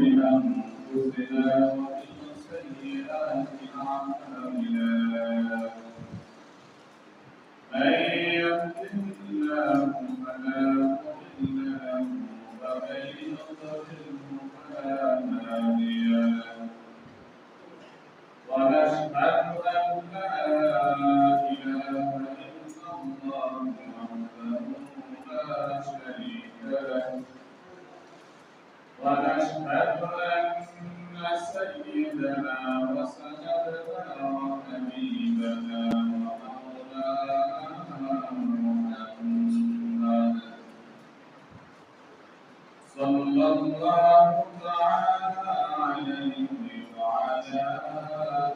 أنفسنا ومن سيئات أعمالنا من يهده الله فلا مضل له ومن يضلله فلا هادي له ونشهد أن لا إله إلا الله وحده لا شريك له ونشهد أن سيدنا وسندنا وحبيبنا ومولانا محمد صلى الله تعالى عليه وعلى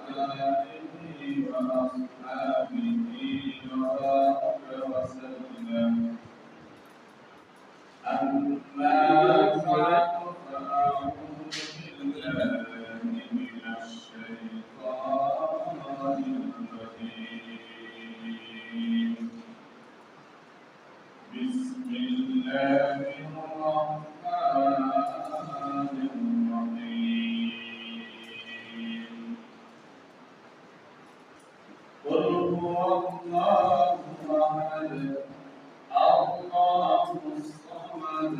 آله وأصحابه وبارك وسلم أما بعد فأعوذ بالله من الشيطان الرجيم بسم الله الرحمن الرحيم قل هو الله أحد الله الصمد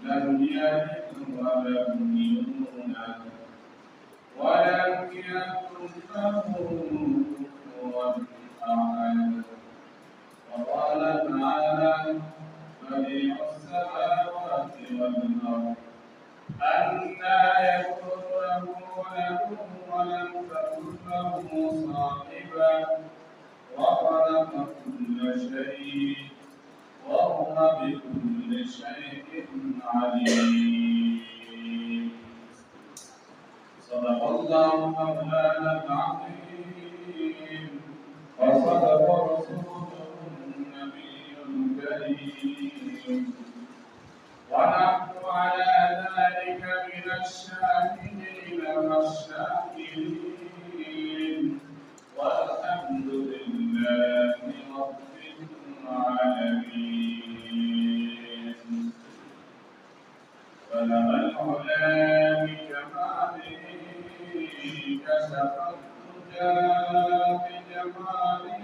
لم يلد ولم يولد ولم يكن له كفوا أحد وقال تعالى بديع السماوات والأرض أنى يكون له ولد ولم تكن له صاحبة وخلق كل شيء وهو بكل شيء عليم صدق الله مولانا العظيم وصدق رسوله النبي الكريم ونحن على ذلك من الشاهدين والشاكرين والحمد لله رب العالمين فلما العلا بكماله كشف الدجى بجماله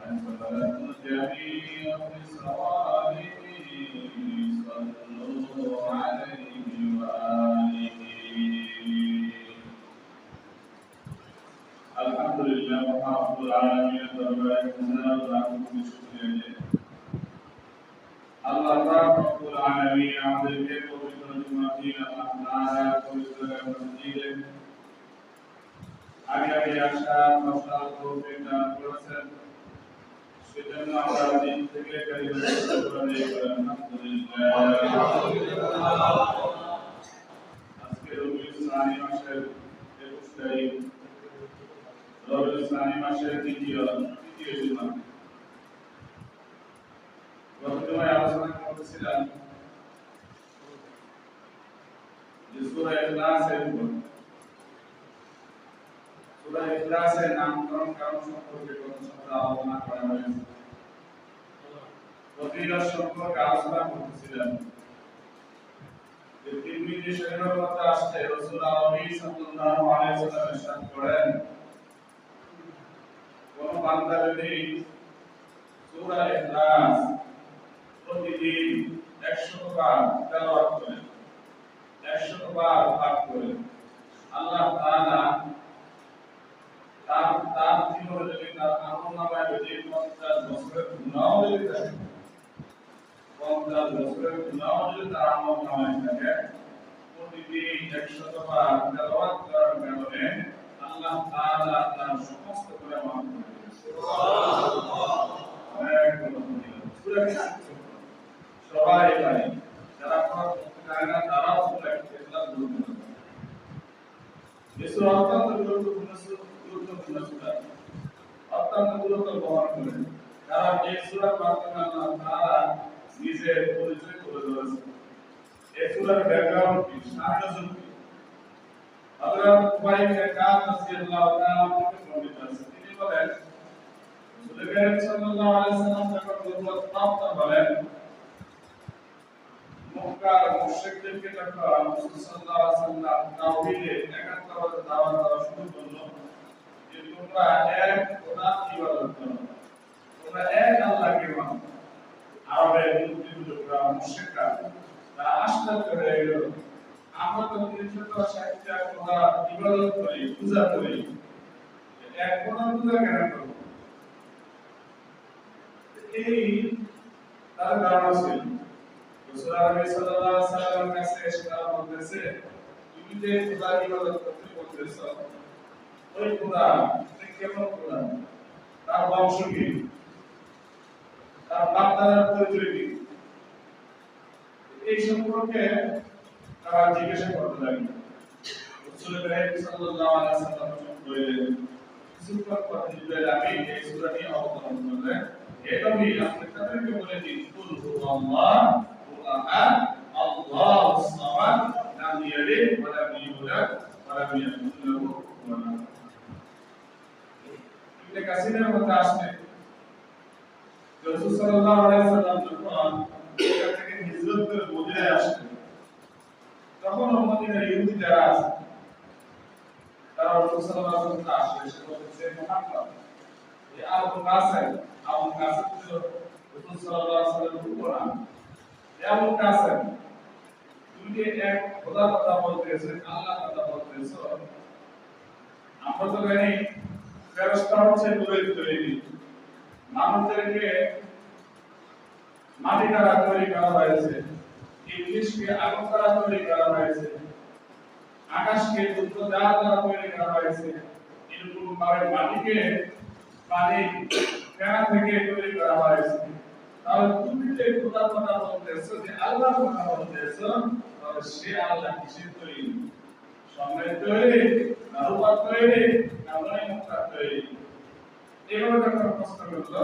أنفذت الجميع بسواله صلوا عليه وآله الحمد لله رب العالمين تبارك وتعالى আল্লাহ রাব্বুল আলামিন আমাদেরকে পবিত্র জুমাদিন আল্লাহ তাআলা পবিত্র মসজিদে আগে আসা মশাল তৌফিক দান করেছেন সেজন্য আমরা দিন থেকে কালিমা পড়ে আলহামদুলিল্লাহ আজকে রবিউল সানি মাসের 21 তারিখ রবিউল সানি মাসের দ্বিতীয় জুমা বর্তমানে আলোচনা করতেছিলাম যে সূরা ইখলাসের উপর সূরা ইখলাসের নামকরণ কারণ সম্পর্কে কথা আলোচনা করা হয়েছে ফজিলত সম্পর্কে আলোচনা করতেছিলাম যে তিরমিজি শরীফের মধ্যে আসছে রাসূল আরবি সাল্লাল্লাহু আলাইহি ওয়াসাল্লাম ইরশাদ করেন কোন বান্দা যদি সূরা ইখলাস প্রতিদিন 100 বার তেলাওয়াত করে 100 বার পাঠ করে আল্লাহ তাআলা তার জীবনে যদি তার আমলনামায় যদি 50 বছরের গুনাহ যদি থাকে 50 বছরের গুনাহ যদি তার আমলনামায় থাকে প্রতিদিন 100 বার তেলাওয়াত করার কারণে আল্লাহ তাআলা তার সমস্ত গুনাহ মাফ করে দেন সুবহানাল্লাহ সবাই জানে যারা কোরআন পড়তে জানে না তারাও সূরা ইখলাস বুঝতে পারে এই সূরা অত্যন্ত গুরুত্বপূর্ণ সূরা অত্যন্ত গুরুত্ব বহন করে কারণ এই সূরার মাধ্যমে আল্লাহ তাআলা নিজের পরিচয় তুলে ধরেছেন এই সূরার ব্যাকগ্রাউন্ড কি শানজুল কি হযরত উবাই ইবনে কাব রাদিয়াল্লাহু তাআলা বর্ণিত আছে তিনি বলেন রাসূল করিম সাল্লাল্লাহু আলাইহি ওয়াসাল্লাম যখন নবুয়ত প্রাপ্ত হলেন মক্কার মুশরিকদেরকে যখন রাসূল সাল্লাল্লাহু আলাইহি ওয়াসাল্লাম তাওহীদে একাত্মবাদের দাওয়াত দেওয়া শুরু করলো যে তোমরা এক খোদার ইবাদত করো, তোমরা এক আল্লাহকে মানো। আরবের মুশরিকরা মুশরিকরা তারা আশ্চর্য হয়ে গেল, আমরা তো ৩৬০টা খোদার ইবাদত করি, পূজা করি, এক খোদার পূজা কেন করব? এই তার ধারণা ছিল। রাসূল সাল্লাল্লাহু আলাইহি ওয়াসাল্লামের কাছে এসে তারা বলতেছে, তুমি যে খোদার ইবাদত করতে বলতেছ, ওই খোদা কেমন খোদা? তার বংশ কি? তার বাপ-দাদার পরিচয় কি? এই সম্পর্কে তারা জিজ্ঞাসা করতে লাগলো। রাসূল সাল্লাল্লাহু আলাইহি ওয়াসাল্লাম বললেন, কিছুক্ষণ পর জিবরাইল আমিন এই সূরা নিয়ে অবতরণ করলেন। হে নবী, আপনি তাদেরকে বলে দিন, কুল হুয়াল্লাহু আহাদ, আল্লাহুস সামাদ, লাম ইয়ালিদ ওয়া লাম ইউলাদ ওয়া লাম ইয়াকুল লাহু কুফুয়ান আহাদ। ইবনে কাসিরের মধ্যে আসছে রাসূল সাল্লাল্লাহু আলাইহি ওয়াসাল্লাম যখন মক্কা থেকে হিজরত করে মদিনায় আসলেন, তখন মদিনার ইহুদি যারা আছে তারা রাসূল সাল্লাল্লাহু আলাইহি ওয়াসাল্লাম আসলে এসে বলতেছে, মুহাম্মদ এই আবুল কাসেম ছিল রাসূল সাল্লাল্লাহু আলাইহি ওয়াসাল্লামের উপরা। এই আবুল কাসেম, তুমি যে এক খোদার কথা বলতেছো, আল্লাহর কথা বলতেছো, আমরা তো জানি ফেরেশতা হচ্ছে নূরের তৈরি, মানুষদেরকে মাটি দ্বারা তৈরি করা হয়েছে, ইবলিশকে আগুন দ্বারা তৈরি করা হয়েছে, আকাশকে দুটো জাহাজ দ্বারা তৈরি করা হয়েছে, এরকম ভাবে মাটিকে পানি ফেনা থেকে তৈরি করা হয়েছে। তাহলে তুমি যে খোদার কথা বলতেছো, যে আল্লাহর কথা বলতেছো, তাহলে সে আল্লাহ কিসের তৈরি? স্বর্ণের তৈরি, না রূপার তৈরি, না মণিমুক্তার তৈরি? এভাবে যখন প্রশ্ন করলো,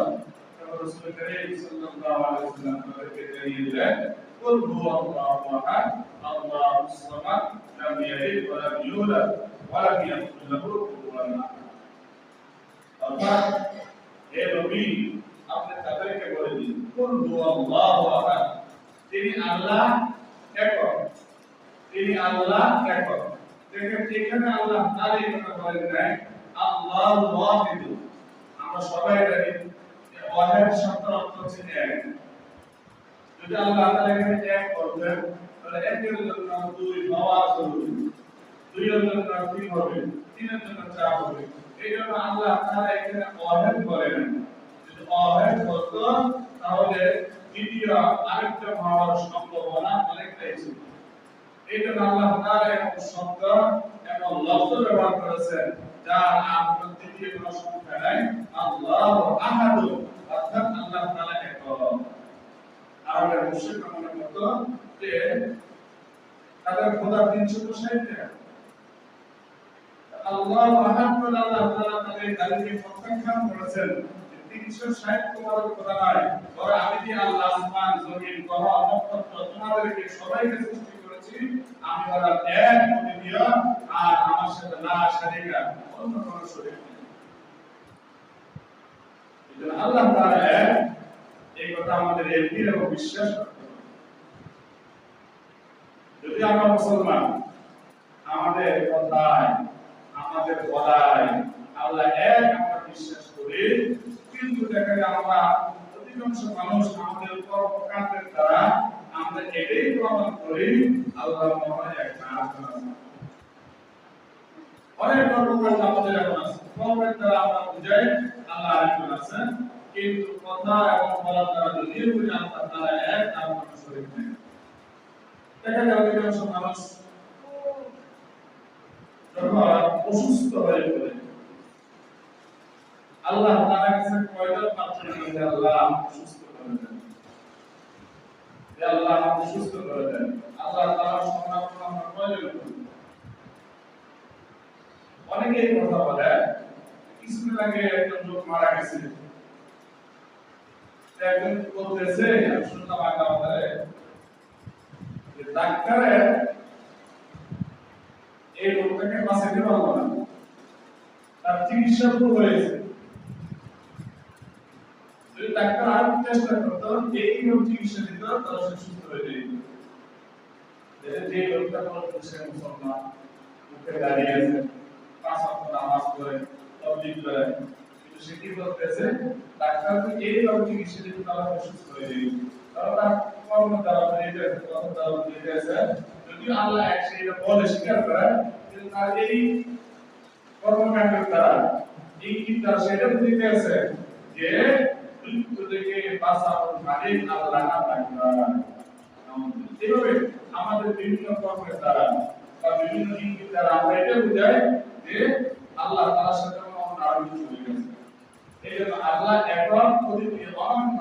তখন রাসূল করিম সাল্লাল্লাহু আলাইহি ওয়াসাল্লাম তাদেরকে জানিয়ে দিলেন, কুল হুয়াল্লাহু আহাদ, আল্লাহুস সামাদ, লাম ইয়ালিদ ওয়া লাম ইউলাদ ওয়া লাম ইয়াকুল লাহু কুফুয়ান আহাদ। অর্থাৎ হে নবী, আপনি তাদেরকে বলে দিন, কুল হুয়াল্লাহু আহাদ, তিনি আল্লাহ একক, তিনি আল্লাহ একক। দেখেন এখানে আল্লাহ তার এই কথা বলেন নাই, আল্লাহু ওয়াহিদ। আমরা সবাই জানি যে ওয়াহিদ শব্দের অর্থ হচ্ছে এক। যদি আল্লাহ তাআলা এখানে এক করতেন, তাহলে একের জন্য দুই হওয়া জরুরি, দুইয়ের জন্য তিন হবে, তিনের জন্য চার হবে। এই জন্য আল্লাহ তাআলা এখানে ওয়াহিদ বলেন। যদি ওয়াহিদ হতো তাহলে দ্বিতীয় আরেকটা হওয়ার সম্ভাবনা অনেকটাই ছিল। এই জন্য আল্লাহ তাআলা এমন শব্দ এবং লফজ ব্যবহার করেছেন যার আপনার দ্বিতীয় কোনো সংখ্যা নাই, আল্লাহু আহাদ, অর্থাৎ আল্লাহ তাআলা একক। আর মুশরিকরা মনে করত যে তাদের খোদা ৩৬০টা, আল্লাহু আহাদ বলে আল্লাহ তাআলা তাদের দাবিকে প্রত্যাখ্যান করেছেন। ৩৬০ তোমার খোদা নয়, বরং আমি যে আল্লাহ আসমান জমিন গ্রহ নক্ষত্র তোমাদেরকে সবাইকে সৃষ্টি করেছি, আমি হলাম এক অদ্বিতীয়, আর আমার সাথে লা শারীকা, অন্য কোনো শরীক নেই। এজন্য আল্লাহ তাআলা এক, এই কথা আমাদের এলকি এবং বিশ্বাস করতে হবে। যদি আমরা মুসলমান, আমাদের কথায়, আমাদের বলায় আল্লাহ এক আমরা বিশ্বাস করি, কিন্তু দেখা যায় আমরা অধিকাংশ মানুষ আমাদের কর্মকাণ্ডের দ্বারা আমরা এটাই প্রমাণ করি আল্লাহ মহান এক না। অনেক কর্মকাণ্ড আমাদের এখন আছে, কর্মের দ্বারা আমরা বুঝাই আল্লাহ আরেকজন আছেন, কিন্তু কথা এবং বলার দ্বারা যদি বুঝি আল্লাহ তাআলা এক, আর কোনো শরীক নেই। দেখা যায় অধিকাংশ মানুষ যখন অসুস্থ হয়ে পড়ে, আল্লাহ তাআলার কাছে কয়টা প্রার্থনা করে, আল্লাহ আমাকে সুস্থ করে দেন, হে আল্লাহ আমাকে সুস্থ করে দেন। আল্লাহ তাআলার সম্মান আমরা প্রয়োজন করি। অনেকেই কথা বলে, কিছুদিন আগে একজন লোক মারা গেছে, একজন বলতেছে, আমি শুনলাম আগামীকালে যে ডাক্তারে এই লোকটাকে বাঁচাতে পারলো না, তার চিকিৎসা ভুল হয়েছে। যদি ডাক্তার আর চেষ্টা করতো, এইরকম চিকিৎসা দিত, তাহলে সে সুস্থ হয়ে যেত। যে লোকটা কোনো মুসলিম মুসলমান মুখে দাঁড়িয়ে আছে, পাঁচ ওয়াক্ত নামাজ পড়ে, তাবলীগ করে, কিন্তু সে কি বলতেছে, ডাক্তার তো এইভাবে চিকিৎসা দিতে তারা অসুস্থ হয়ে যাবে, কারণ তার কর্ম দ্বারা বেরিয়ে গেছে, কর্ম দ্বারা বেরিয়ে গেছে। যদিও আল্লাহ এক সেটা বলে স্বীকার করে, কিন্তু তার এই কর্মকাণ্ডের দ্বারা এই চিন্তা সেটা বুঝতে আছে যে মৃত্যু থেকে বাঁচানোর মালিক আল্লাহ ডাক্তার। এইভাবে আমাদের বিভিন্ন কর্মের দ্বারা বা বিভিন্ন ইঙ্গিত দ্বারা আমরা এটা বুঝাই যে আল্লাহ তাআলার সাথে আমরা আরো চলে গেছে। এই জন্য আল্লাহ একবার অদ্বিতীয় অনন্য,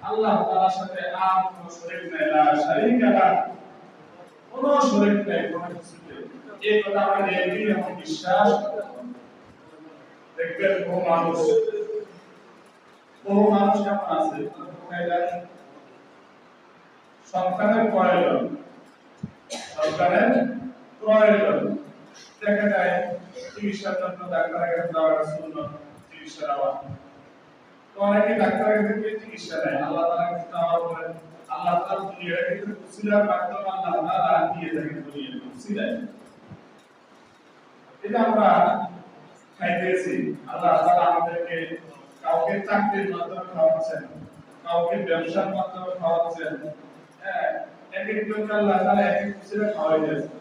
আল্লাহ তাআলার সাথে আর কোনো শরীক নাই, লা শারীকা লাহ, কোনো শরীক নাই কোনো কিছুতে। এই কথা আমরা দেখি এবং বিশ্বাস করতে হবে। দেখবেন বহু মানুষ কেমন আছে, কোথায় যায়, সন্তানের প্রয়োজন, সন্তানের প্রয়োজন দেখা যায় চিকিৎসার জন্য ডাক্তারের কাছে যাওয়ার সুন্নত, চিকিৎসা নেওয়া। তো অনেকে ডাক্তারের কাছে চিকিৎসা নেয়, আল্লাহ তাআলার কাছে যাওয়ার পরে আল্লাহ তাআলা দুনিয়ার কিন্তু উসিলার মাধ্যমে আল্লাহ তাআলা দিয়ে থাকেন দুনিয়ার উসিলায়। এটা আমরা খাইতেছি, আল্লাহ তাআলা আমাদেরকে কাউকে চাকরির মাধ্যমে খাওয়াচ্ছেন, কাউকে ব্যবসার মাধ্যমে খাওয়াচ্ছেন। হ্যাঁ, এক এক লোক আল্লাহ তাআলা এক এক উসিলা খাওয়াইতেছেন।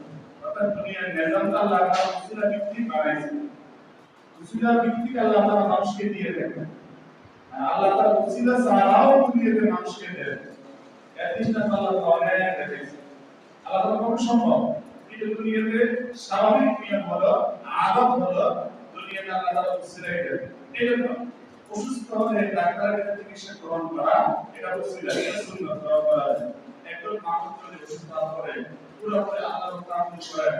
অর্থাৎ দুনিয়ার নিজামটা আল্লাহ তাআলা উসিলা ভিত্তিক বানাইছেন। উসিলা ভিত্তিক আল্লাহ তাআলা মানুষকে দিয়ে দেখেন। আল্লাহ তাআলা উসিলা ছাড়াও দুনিয়াতে মানুষকে দেন। এর দৃষ্টান্ত আল্লাহ তাআলা অনেক দেখেছেন। আল্লাহ তাআলা কখন সম্ভব? কিন্তু দুনিয়াতে স্বাভাবিক নিয়ম হলো, আদত হলো দুনিয়াতে আল্লাহ তাআলা উসিলাই দেন। এই জন্য অসুস্থ হলে ডাক্তারের কাছে চিকিৎসা গ্রহণ করা এটা উসিলা, এটা সুন্নাত করা। একজন মানুষ যদি অসুস্থ হয়ে পুরোপুরি আল্লাহর তাআলা করে,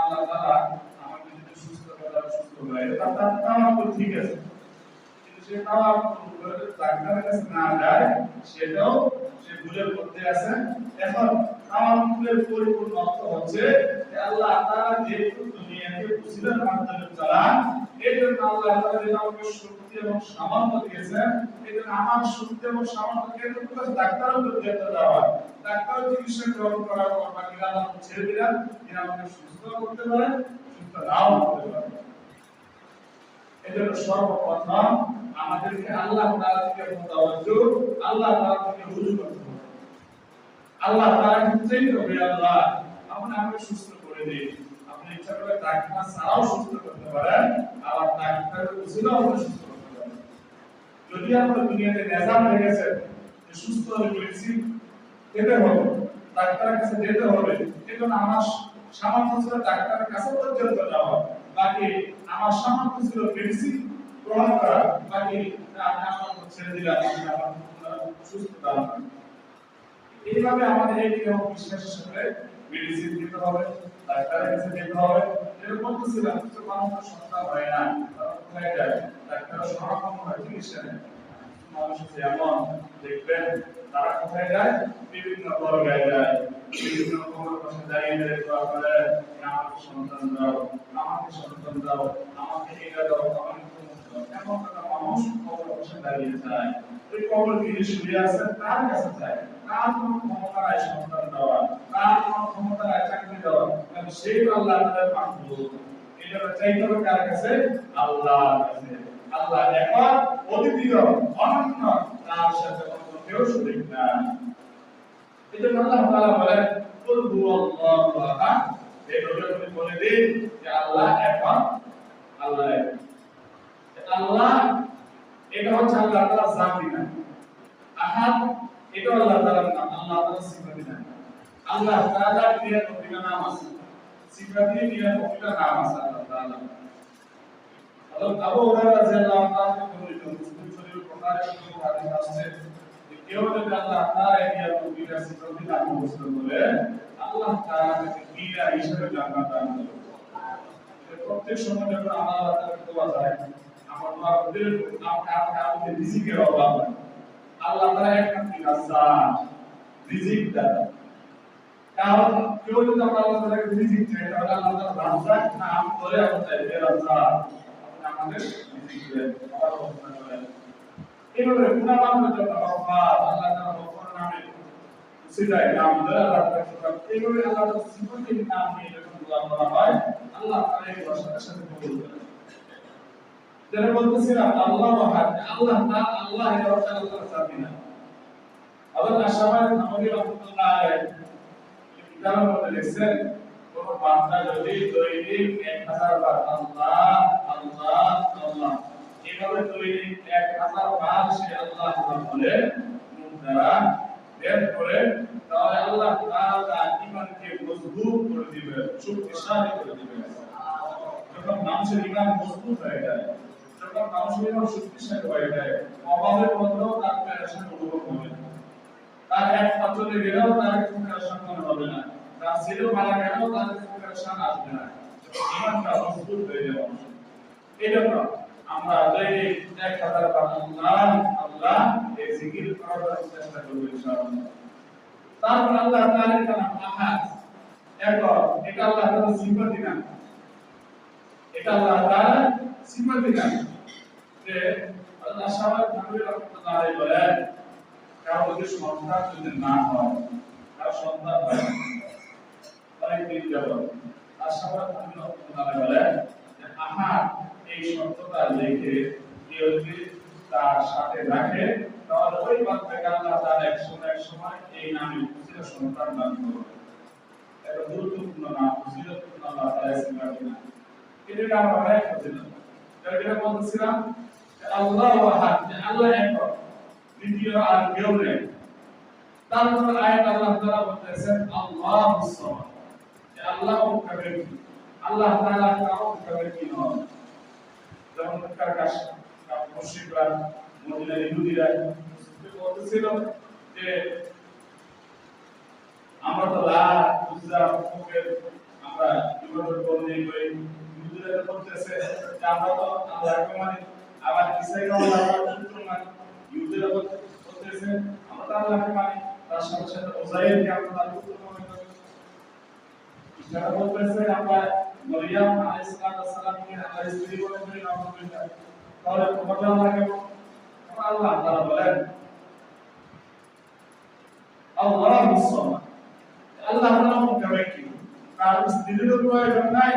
আল্লাহ তাআলা আমাকে যদি সুস্থ করে, সুস্থ করে, এটা তার ঠিক আছে। কিন্তু সে ডাক্তারের কাছে না যায়, সেটাও সে ভুলের মধ্যে আছে। এখন আমার ভুলের পরিপূর্ণ অর্থ হচ্ছে আল্লাহ তাআলা যেহেতু দুনিয়াকে উসিলার মাধ্যমে চালান, এই জন্য আল্লাহ তাআলা আমাকে শক্তি এবং সামর্থ্য দিয়েছেন। এই জন্য আমার শক্তি এবং সামর্থ্য কেন্দ্র করে ডাক্তারও পর্যন্ত যাওয়া, ডাক্তার চিকিৎসা গ্রহণ করার পর বাকি আল্লাহ ছেড়ে দিলেন, তিনি আমাকে সুস্থ করতে পারেন, সুস্থ নাও করতে পারেন। এই জন্য সর্বপ্রথম আমাদেরকে আল্লাহ তাআলা থেকে মুতাওয়াজ্জু, আল্লাহ তাআলা থেকে রুজু করতে হবে। আল্লাহ তাআলাকে চাইতে হবে, আল্লাহ আপনি আমাকে সুস্থ করে দিন। আপনি ইচ্ছা করে ডাক্তার ছাড়াও সুস্থ করতে পারেন, আবার ডাক্তারের উসিলাও সুস্থ করতে পারেন। যদি আমরা দুনিয়াতে নিজাম হয়ে গেছে যে সুস্থ হলে মেডিসিন খেতে হবে, ডাক্তারের কাছে যেতে হবে, এজন্য আমার সামর্থ্য ছিল ডাক্তারের কাছে পর্যন্ত যাওয়া, বাকি আমার সামর্থ্য ছিল মেডিসিন গ্রহণ করা, বাকি আমার ছেড়ে দিলাম, আমার সুস্থতা। এইভাবে আমাদের এই নিয়ম বিশ্বাসের সাথে মেডিসিন দিতে হবে, ডাক্তারের কাছে যেতে হবে। এটা বলতেছিলাম কিছু মানুষের সন্তান হয় না, তারা কোথায় যায়, ডাক্তারের সমাগম হয় চিকিৎসা নেয়। মানুষ যেমন দেখবেন তারা কোথায় যায়, বিভিন্ন বর্গায় যায়, বিভিন্ন কোমর পাশে দাঁড়িয়ে দাঁড়িয়ে দোয়া করে, আমাকে সন্তান দাও, আমাকে সন্তান দাও, আমাকে এটা দাও, আমাকে এমন একটা মানুষ কোমর পাশে দাঁড়িয়ে যায়। ওই কবর দিয়ে শুয়ে আছে, তার কাছে যায়, তার কোনো ক্ষমতা নাই সন্তান দেওয়া, তার কোনো ক্ষমতা নাই চাকরি দেওয়া, কারণ সেই আল্লাহ তাআলার মাহবুব। এটা চাইতে হবে কার কাছে? আল্লাহর কাছে। আল্লাহ একবার, অদ্বিতীয়, অনন্য, তার সাথে কোনো কেউ শরীক নাই। এজন্য আল্লাহ তাআলা বলেন, কুল হুয়াল্লাহু আহাদ, এই নবী বলে দিন যে আল্লাহ একবার, আল্লাহ এক। আল্লাহ এটা হচ্ছে আল্লাহ তাআলার জাতি না। আহাদ এটা আল্লাহ তাআলার নাম, আল্লাহ তাআলার সিফাত না। আল্লাহ তাআলার 99টা নাম আছে, সিফাত 99টা নাম আছে আল্লাহ তাআলা। হযরত আবু হুরায়রা রাদিয়াল্লাহু তাআলা বলেন, মুসলিম শরীফ বুখারী এবং হাদিস আছে যে কেউ যদি আল্লাহ তাআলার 99টা সিফাত নাম মুখস্থ করে, আল্লাহ তাআলা তাকে বিনা হিসাবে জান্নাত দান করবে। প্রত্যেক সময় যখন আল্লাহ তাআলার দোয়া যায়, আমার দোয়া বলে আপনি রিজিকের অভাব নাই। আল্লাহ তাআলা একমাত্র রাজ্জাক, রিজিক দাতা। কারণ কেউ যদি আল্লাহ তাআলাকে রিজিক চায়, তাহলে আল্লাহ তাআলা রাজ্জাক নাম ধরে আমরা চাইবে, রাজ্জাক আপনি আমাদের রিজিক দেন, আমার ব্যবস্থা করেন। এইভাবে গুনাহ মাফের জন্য গফফার, আল্লাহ তাআলা গফফার নামে সেটাই নাম ধরে আল্লাহ তাআলা এইভাবে আল্লাহ তাআলা সিফাতের নাম নিয়ে যখন দোয়া করা হয় আল্লাহ তাআলা এই দোয়ার সাথে কবুল করেন। যারা বলতেছিলাম আল্লাহ আহাদ, আল্লাহ না, আল্লাহ এর অর্থ আল্লাহ জানি না। আবার আশাবাদ আমাদের রহমাতুল্লাহ আলাইহি কিতাবের মধ্যে লিখছেন কোন বান্দা যদি দৈনিক 1000 বার আল্লাহ আল্লাহ আল্লাহ এভাবে দৈনিক 1000 বার সে আল্লাহ বলে মুখ দ্বারা বের করে, তাহলে আল্লাহ তাআলা ঈমানকে মজবুত করে দিবে, শক্তিশালী করে দিবে। যখন মানুষের ঈমান মজবুত হয়ে যায়, যখন মানুষের ঈমান শক্তিশালী হয়ে যায়, অভাবের মধ্যেও তার পেরেশানি অনুভব হবে না। তার এক পা চলে গেলেও তার কোনো পেরেশান মনে হবে না, তার ছেলেও মারা গেলেও তার কোনো পেরেশান আসবে না। ঈমানটা মজবুত হয়ে যাবে। এই জন্য আমরা দৈনিক 1000 বার আল্লাহ আল্লাহ এই জিকির করার চেষ্টা করব ইনশাআল্লাহ। তারপর আল্লাহ তাআলার নাম আহাদ, এটা আল্লাহ তাআলার সিফাতি নাম, এটা আল্লাহ তাআলার সিফাতি নাম। যে আল্লাহ সামাদ নবী রাহমাতুল্লাহ আলাইহি বলেন, কারো যদি সন্তান যদি না হয়, কারো সন্তান হয় অনেক দিন যাবত, আর সামাদ নবী রাহমাতুল্লাহ আলাইহি বলেন যে আহাদ এই শব্দটা লিখে কেউ যদি তার সাথে রাখে তাহলে ওই বান্দাকে আল্লাহ তাআলা এক সময় এই নামে উচিত সন্তান দান করবে। এটা গুরুত্বপূর্ণ নাম, ফজিলতপূর্ণ আল্লাহ তাআলা সিফাত নাম। এটা নাম আমরা ফজিলত। যেটা বলছিলাম যে আল্লাহু আহাদ, যে আল্লাহ একক, দ্বিতীয় আর কেউ নেই। তারপর আয়াত আল্লাহ তাআলা বলতেছেন আল্লাহুস সামাদ, যে আল্লাহ মুকাব্বির, আল্লাহ তাআলা কারো মুকাব্বির নন। যেমন কারকাশ মুশরিকরা মদিনার ইহুদিরা বলতেছিল যে আমরা তো লাত উজ্জা মুকের আমরা ইবাদত করি, ইহুদিরা বলতেছে যে আমরা তো আল্লাহকে মানি, আবার ঈসাকে আল্লাহর পুত্র মানি। ইহুদিরা বলতেছে আমরা তো আল্লাহকে মানি, তার সাথে সাথে উযাইরকে আমরা তার পুত্র মনে করি। যারা বলতেছে আমরা মরিয়ম আলাইহিস সালামকে আল্লাহর স্ত্রী বলে করি, নাউযুবিল্লাহ। তাহলে তোমরা আল্লাহকে আল্লাহ তাআলা বলেন আল্লাহুস সামাদ, আল্লাহ তাআলা মুকাব্বির, তার স্ত্রীরও প্রয়োজন নাই,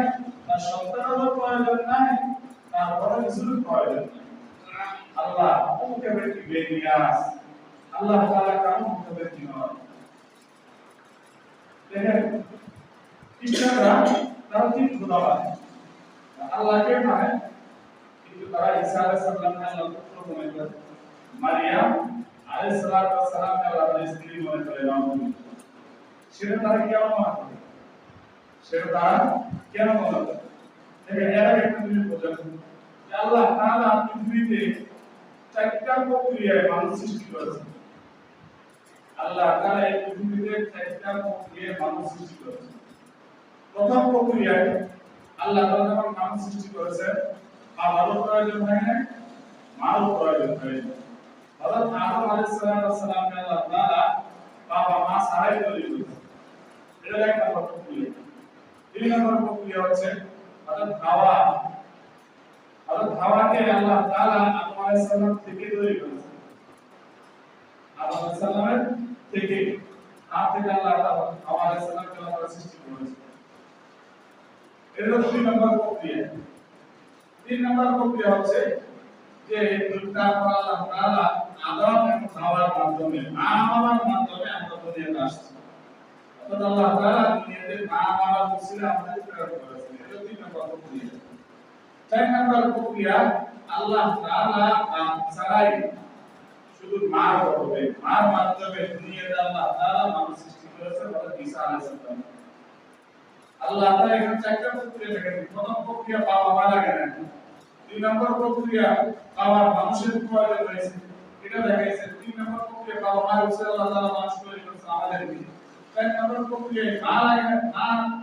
তার সন্তানেরও প্রয়োজন নাই, তার বড় কিছুর প্রয়োজন নাই। আল্লাহ মুকাব্বির বেনিয়াস, আল্লাহ তাআলা কারো মুকাব্বির নন। দেখেন খ্রিস্টানরা তারা তিন খোদাবাদ, আল্লাহকে মানে, কিন্তু তারা ঈসা আলাইহিস সালামকে আল্লাহর পুত্র মনে করে, মারিয়াম আলাইহিস সালামকে আল্লাহর স্ত্রী মনে করে। সেটা তারা কেন মনে করে? সেটা তারা কেন মনে করে? দেখেন এর আগে একটা জিনিস বোঝেন যে আল্লাহ তাআলা পৃথিবীতে চারটা প্রক্রিয়ায় মানুষ সৃষ্টি করেছেন। আল্লাহ তাআলা এই পৃথিবীতে চারটা প্রক্রিয়ায় মানুষ সৃষ্টি করেছেন। প্রথম প্রক্রিয়ায় আল্লাহ তাআলা যখন মানুষ সৃষ্টি করেছেন, বাবারও প্রয়োজন হয় না, মারও প্রয়োজন হয় না। হযরত আদম আলাইহিস সালামকে আল্লাহ তাআলা বাবা মা ছাড়াই তৈরি করেছেন। এটা এক নম্বর প্রক্রিয়া। দুই নম্বর প্রক্রিয়া হচ্ছে হযরত হাওয়াকে আল্লাহ তাআলা আদম আলাইহিস সালাম থেকে তৈরি করেছেন। আদম আলাইহিস সালামের থেকে, তার থেকে আল্লাহ তাআলা হাওয়া আলাইহিস সালামকে সৃষ্টি করেছেন। এটা দুই নম্বর প্রক্রিয়া। তিন নম্বর প্রক্রিয়া হচ্ছে যে তারপর আল্লাহ তাআলা আদম এবং হাওয়ার মাধ্যমে, মা বাবার মাধ্যমে আমরা দুনিয়াতে আসছি। অর্থাৎ আল্লাহ তাআলা দুনিয়াতে মা বাবার উসিলা আমাদের প্রেরণ করেছেন। এটা তিন নম্বর প্রক্রিয়া। চার নম্বর প্রক্রিয়া আল্লাহ তাআলা ছাড়াই শুধু মার হবে, মার মাধ্যমে দুনিয়াতে আল্লাহ তাআলা মানুষ সৃষ্টি করেছেন হযরত ঈসা আলাইহিস সালাম। আল্লাহ তাআলা এখানে চারটা প্রক্রিয়া দেখেন। প্রথম প্রক্রিয়া বাবা মারা গেলেন, দুই নম্বর প্রক্রিয়া বাবার মানুষের প্রয়োজন রয়েছে, এটা দেখাইছে। তিন নম্বর প্রক্রিয়া বাবা মার উসিলা আল্লাহ তাআলা মানুষ তৈরি করেছেন আমাদেরকে। চার নম্বর প্রক্রিয়া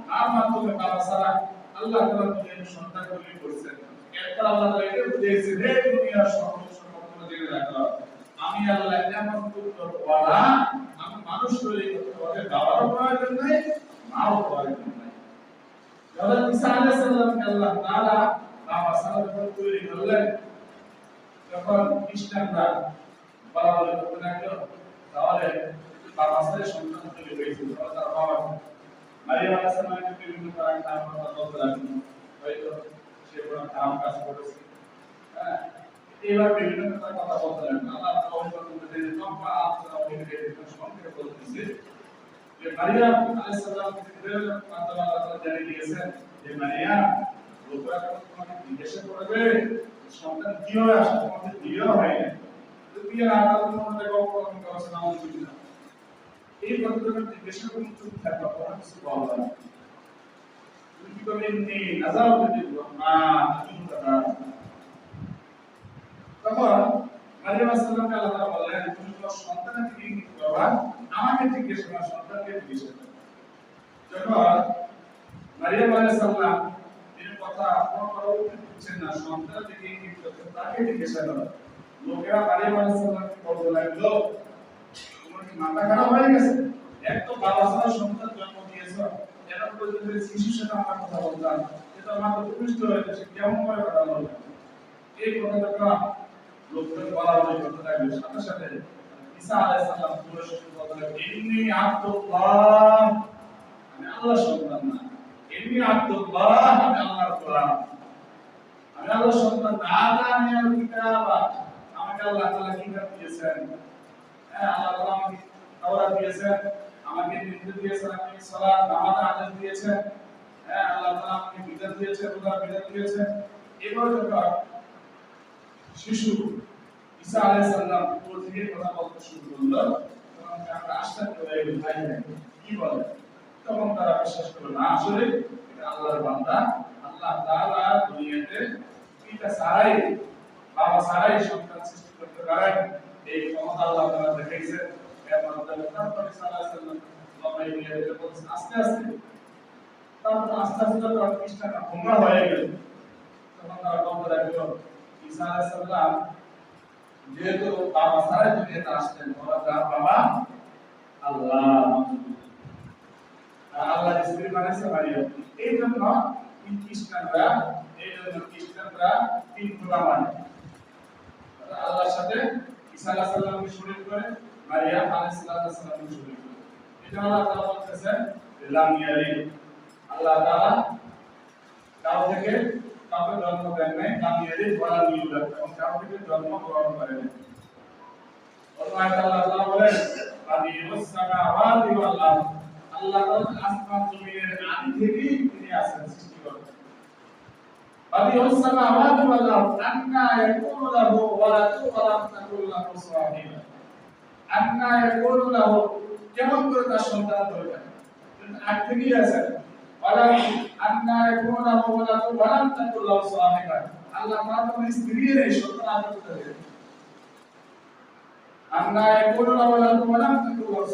মার মাধ্যমে বাবা ছাড়া আল্লাহ তাআলা দুনিয়ার সন্তান তৈরি করেছেন। এরপর আল্লাহ তাআলা এটা বুঝিয়েছেন, হে দুনিয়ার সকল সম্পদ জেনে রাখো, আমি আল্লাহ এমন পুত্র ওয়ালা, আমি মানুষ তৈরি করতে পারি, বাবারও প্রয়োজন নাই, মাও প্রয়োজন নাই। হযরত ঈসা আলাইহিস সালামকে আল্লাহ তাআলা বাবা ছাড়া যখন তৈরি করলেন, তখন খ্রিস্টানরা বলা বলে করতে লাগলো, তাহলে বাবা সাথে সন্তান তৈরি হয়েছিল তার বাবা মারিয়াম আলাইহিস সালামকে বিভিন্ন কারণে খারাপ কথা বলতে লাগলো হয়তো সে কোনো খারাপ কাজ করেছে হ্যাঁ এবার বিভিন্ন কথা বলতে লাগলো আল্লাহ তাআলা বলতে যে লম্বা আলোচনা করে সংক্ষেপে বলতেছে যে মারিয়াম আলাইহিস সালামকে জিবরাইল আল্লাহ তাআলা জানিয়ে দিয়েছেন যে মারিয়াম লোকরা তোমাকে জিজ্ঞাসা করবে সন্তান কিভাবে আসে তোমাদের বিয়ে হয় না তো বিয়ে না হলে তোমাদের কখন করা নামাজ পড়ি না এই কথাটা জিজ্ঞাসা করতে চুপ থাকবা কোনো কিছু বলবা না তুমি কি করবে নি নাজাও করে দিব মা কি কথা তখন মারিয়াম সাল্লাল্লাহু আলাইহি ওয়াসাল্লাম বললেন তুমি তোমার সন্তানের দিকে কি করবা আমাকে জিজ্ঞাসা করো সন্তানকে জিজ্ঞাসা করো যখন মারিয়াম আলাইহিস সালাম এর কথা কোনো উত্তর দিচ্ছেন না সন্তানের দিকে কি করতে তাকে জিজ্ঞাসা করো লোকেরা মারিয়াম আলাইহিস সালামকে বলতে লাগলো তোমার কি মাথা খারাপ হয়ে গেছে এক তো বাবা ছাড়া সন্তান জন্ম দিয়েছো এটা পর্যন্ত শিশুর সাথে আমার কথা বলতাম এটা মাত্র পুষ্ট হয়ে গেছে কেমন করে কথা বলবে এই কথাটা লোকদের বলা হলে কথা লাগবে সাথে সাথে ঈসা আলাইহিস সালাম পুরো শুরু করলেন ইন্নী আব্দুল্লাহ আমি আল্লাহর সন্তান না ইন্নী আব্দুল্লাহ আমি আল্লাহর গোলাম আমি আল্লাহর সন্তান না আদানি আল কিতাব আমাকে আল্লাহ তাআলা কিতাব দিয়েছেন হ্যাঁ আল্লাহ তাআলা আমাকে তাওরাত দিয়েছেন আমাকে নির্দেশ দিয়েছেন আমাকে সালাত নামাজ আদেশ দিয়েছেন হ্যাঁ আল্লাহ তাআলা আমাকে বিধান দিয়েছেন রোজা বিধান দিয়েছেন এবার যখন শিশু ঈসা আলাইহিস সালাম উপর থেকে কথা বলতে শুরু করলো তখন আমরা আশ্চর্য হয়ে গেলাম ভাই কি বলে তখন তারা বিশ্বাস করলো না আসলে এটা আল্লাহর বান্দা আল্লাহ তাআলা দুনিয়াতে পিতা ছাড়াই বাবা ছাড়াই সন্তান সৃষ্টি করতে পারেন এই ক্ষমতা আল্লাহ তাআলা দেখিয়েছেন এর মাধ্যমে তারপরে ঈসা আলাইহিস সালাম লম্বাই নিয়ে বলছেন আস্তে আস্তে তারপর আস্তে আস্তে যখন খ্রিস্টানরা গোমরা হয়ে গেল তখন তারা বলতে লাগলো ঈসা আলাইহিস সালাম যেহেতু বাবা ছাড়াই দুনিয়াতে আসলেন ওরা তার বাবা আল্লাহ আল্লাহ স্ত্রী বানাইছে মারিয়াম এই জন্য খ্রিস্টানরা তিন খোদা মানে আল্লাহর সাথে ঈসা আলাইহিস সালামকে শরীক করে মারিয়াম আলাইহিস সালামকে শরীক করে এটা আল্লাহ তাআলা বলতেছেন লাম ইয়ালিদ আল্লাহ তাআলা কাউ থেকে কাউকে জন্ম দেন নাই লাম ইয়ালিদ ওয়া লাম ইউলাদ এবং কাউ থেকে জন্ম গ্রহণ করেন নাই আল্লাহ তাআলা বলেন বাদিউস সামাওয়াতি ওয়াল আরদ আল্লাহ তাআলা আসমান জমিনের আদি থেকেই তিনি আছেন সৃষ্টিকর্তা বাদিউস সামাওয়াতি ওয়াল আরদ আন্না ইয়াকুনু লাহু ওয়ালাদু ওয়া লাম তাকুন লাহু সাহিবা আন্না ইয়াকুনু লাহু কেমন করে তার সন্তান হবে আগ থেকেই আছেন ওয়ালা আন্না ইয়াকুনু লাহু ওয়ালাদু ওয়া লাম তাকুন লাহু সাহিবা আল্লাহ তাআলা কোনো স্ত্রী নেই সন্তান আদর করে আন্না ইয়াকুনু লাহু ওয়ালাদু ওয়া লাম তাকুন লাহু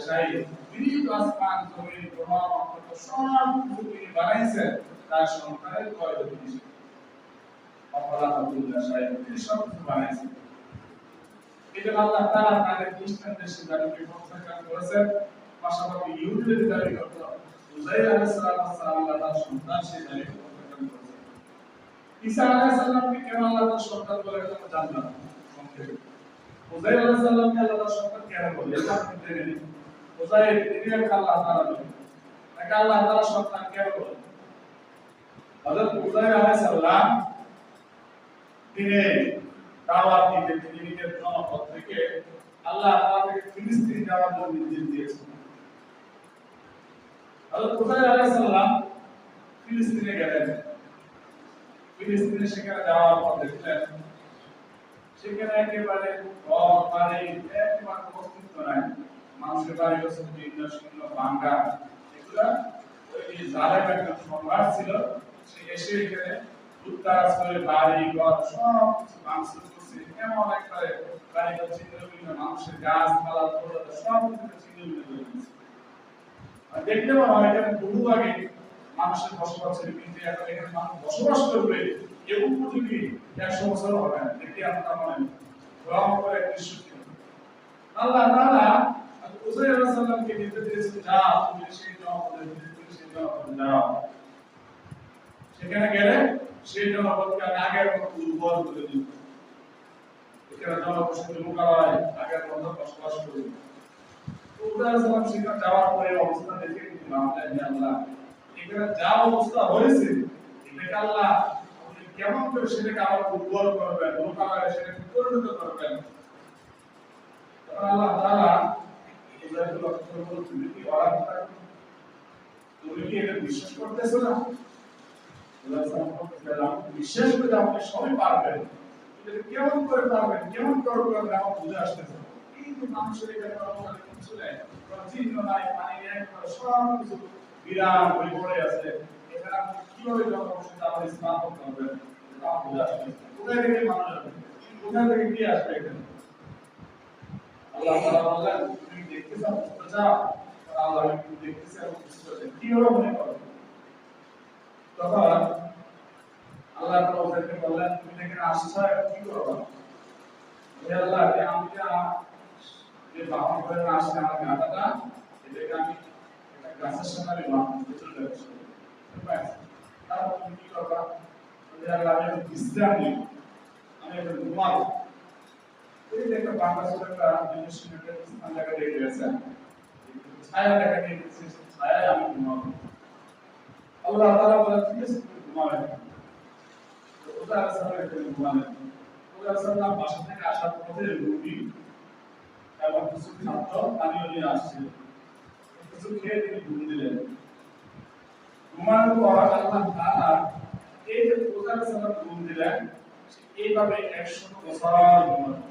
সাহিবা তিনি আসমান জমিন গ্রহ নক্ষত্র সব কিছু তিনি বানাইছেন তার সন্তানের কয়টা জিনিস তিনি সব কিছু বানাইছেন এই জন্য আল্লাহ তাআলা তাদের খ্রিস্টানদের সিদ্ধান্তকে প্রত্যাখ্যান করেছেন পাশাপাশি ইহুদিদের দাবি করত উযাইর আলাইহিস সালাম আল্লাহ তাআলার সন্তান সেই দাবি প্রত্যাখ্যান করেছেন ঈসা আলাইহিস সালামকে কেন আল্লাহ তাআলার সন্তান বলে আমরা জানলাম সংক্ষেপে উযাইর আলাইহিস সালামকে আল্লাহ তাআলার সন্তান কেন বলে এটা আপনি জেনে নিন উযাইর তিনি আল্লাহ তাআলা বলে তাকে আল্লাহ তাআলার সন্তান কেন বলে হযরত উযাইর আলাইহিস সালাম তিনি দাওয়াত দিতে তিনি নিজের জনপদ থেকে আল্লাহ তাআলাকে ফিলিস্তিন যাওয়ার জন্য নির্দেশ দিয়েছেন হযরত উযাইর আলাইহিস সালাম ফিলিস্তিনে গেলেন ফিলিস্তিনে সেখানে যাওয়ার পর দেখলেন সেখানে একেবারে ঘর বাড়ি একেবারে অস্তিত্ব নাই মানুষের বাড়ি হচ্ছে জীর্ণ শীর্ণ ভাঙ্গা এগুলা ওই জালেম একজন সম্রাট ছিল সে এসে এখানে উত্তারাজ করে বাড়ি ঘর সব কিছু ভাঙচুর করছে এমন একবারে বাড়িঘর ছিন্ন ভিন্ন মানুষের গাছপালা সব কিছু ছিন্ন ভিন্ন করে দিয়েছে দেখতে পাওয়া হয় এখানে বহু আগে মানুষের বসবাস ছিল কিন্তু এখন এখানে মানুষ বসবাস করবে এই উপযোগী 100 বছর হবে না দেখি আমরা মনে ভয়ঙ্কর এক দৃশ্য ছিল আল্লাহ তাআলা উযাইর আলাইহিস সালামকে নির্দেশ দিয়েছেন যা তুমি সেই জনপদে যাও সেখানে গেলে সেই জনপদকে আমি আগের মতো উর্বর করে দিই এখানে জনবসতি লোকালয় আগের মতো বসবাস করি। তো উদাহরণ সেখানে যাওয়ার পরে অবস্থা দেখে কিন্তু ভাবলেন যে আল্লাহ এখানে যা অবস্থা হয়েছে এটাকে আল্লাহ আপনি কেমন করে সেটাকে আবার উর্বর করবেন, লোকালয়ে সেটাকে পরিণত করবেন। তখন আল্লাহ তাআলা উদাহরণ লক্ষ্য করে বলছেন, তুমি কি অরাধ থাকো, তুমি কি এটা বিশ্বাস করতেছো না? বিশ্বাস করে আপনি সবই পারবেন, কেমন করে পারবেন, কেমন করে করবেন আমার বুঝে আসতেছে। কিন্তু মানুষের এখানে কিছু নেই, কোনো চিহ্ন নাই, পানি নেই, সব কিছু বিরাট হয়ে পড়ে আছে। এখানে আপনি কিভাবে জনবসতি আবার স্থাপন করবেন আমার বুঝে আসতেছে। কোথায় থেকে মানুষ আসবে, কোথায় থেকে কি আসবে এখানে? আল্লাহ তাআলা বললেন, তুমি দেখতে চাও, বুঝতে চাও? আল্লাহ তুমি দেখতে চাও, বুঝতে চাও, কিভাবে মনে করো? তখন আল্লাহ তাআলা বললেন, তুমি এখানে আসছো কি করবা? হে আল্লাহ, আমি যে বাহন করে আসছে আমার গাধাটা, এটাকে আমি একটা গাছের সামনে আমি বাঁধতে চলে যাচ্ছি। তারপর তুমি কি করবা? হে আল্লাহ, আমি বিশ্রাম নিই, আমি এখন ঘুমাবো। এই যে একটা বাংলা একটা জিনিস স্থান জায়গা রেখে গেছে, ছায়া দেখা নিয়ে গেছে, ছায়ায় আমি ঘুমাবো। আল্লাহ তাআলা বলেন, ঠিক আছে তুমি ঘুমাবে। ওটা আসলে ঘুমাবে। ওটা আসলে বাসা থেকে আসার পথে রুটি এবং কিছু খাদ্য পানীয় নিয়ে আসছে, কিছু খেয়ে তিনি ঘুম দিলেন। ঘুমানোর পর আল্লাহ তাআলা এই যে প্রজার সালাম ঘুম দিলেন, এইভাবে 100 বছর ঘুমানো,